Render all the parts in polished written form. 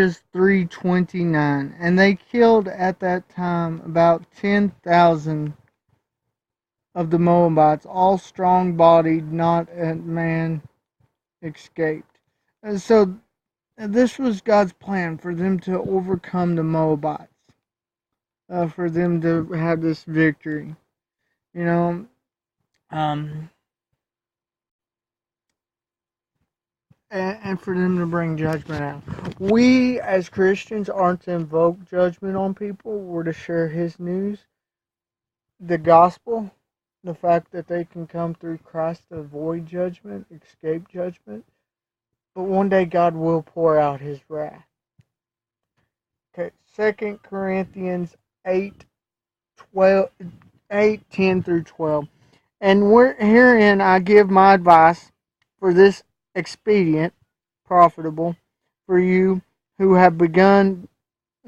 Judges 3:29, and they killed at that time about 10,000 of the Moabites, all strong-bodied, not a man escaped. And so this was God's plan for them to overcome the Moabites, for them to have this victory. You know, um, and for them to bring judgment out. We as Christians aren't to invoke judgment on people. We're to share His news, the gospel, the fact that they can come through Christ to avoid judgment, escape judgment. But one day God will pour out His wrath. Okay, 2 Corinthians 8, 12, 8, 10 through 12. And herein I give my advice for this expedient, profitable for you who have begun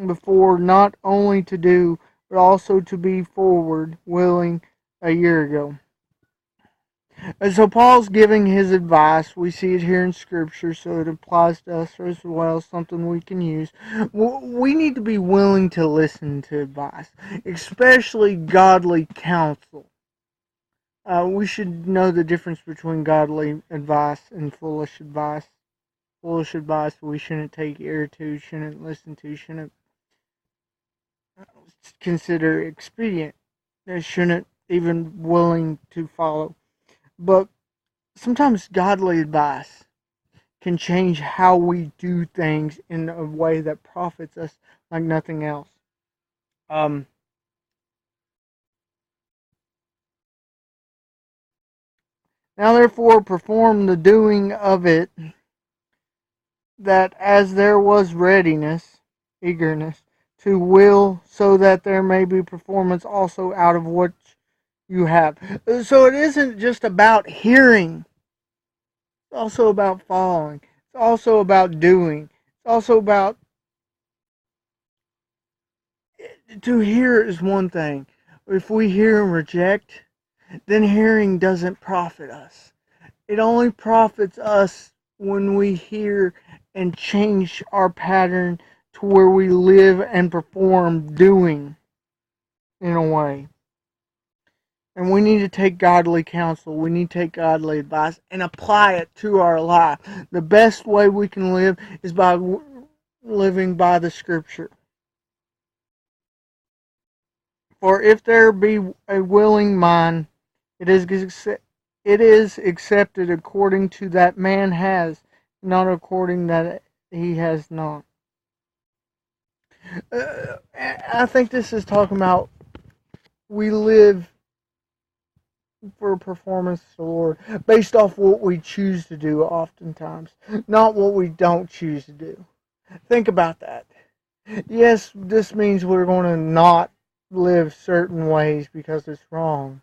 before, not only to do, but also to be forward willing a year ago. And so Paul's giving his advice. We see it here in Scripture, so it applies to us as well, something we can use. We need to be willing to listen to advice, especially godly counsel. We should know the difference between godly advice and foolish advice. Foolish advice we shouldn't take ear to, shouldn't listen to, shouldn't consider expedient, shouldn't even willing to follow. But sometimes godly advice can change how we do things in a way that profits us like nothing else. Um, Now therefore perform the doing of it, that as there was readiness, eagerness, to will, so that there may be performance also out of what you have. So it isn't just about hearing, it's also about following, it's also about doing, it's also about, to hear is one thing. If we hear and reject, then hearing doesn't profit us. It only profits us when we hear and change our pattern to where we live and perform doing in a way. And we need to take godly counsel. We need to take godly advice and apply it to our life. The best way we can live is by living by the Scripture. For if there be a willing mind, it is accepted according to that man has, not according that he has not. I think this is talking about we live for performance to the Lord based off what we choose to do oftentimes, not what we don't choose to do. Think about that. Yes, this means we're going to not live certain ways because it's wrong,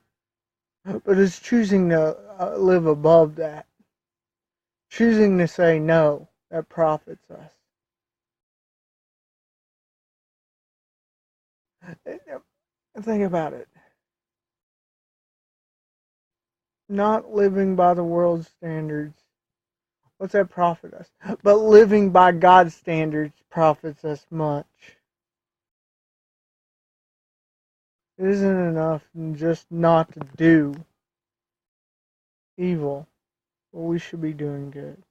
but it's choosing to live above that. Choosing to say no, that profits us. Think about it. Not living by the world's standards, what's that profit us? But living by God's standards profits us much. It isn't enough just not to do evil, but we should be doing good.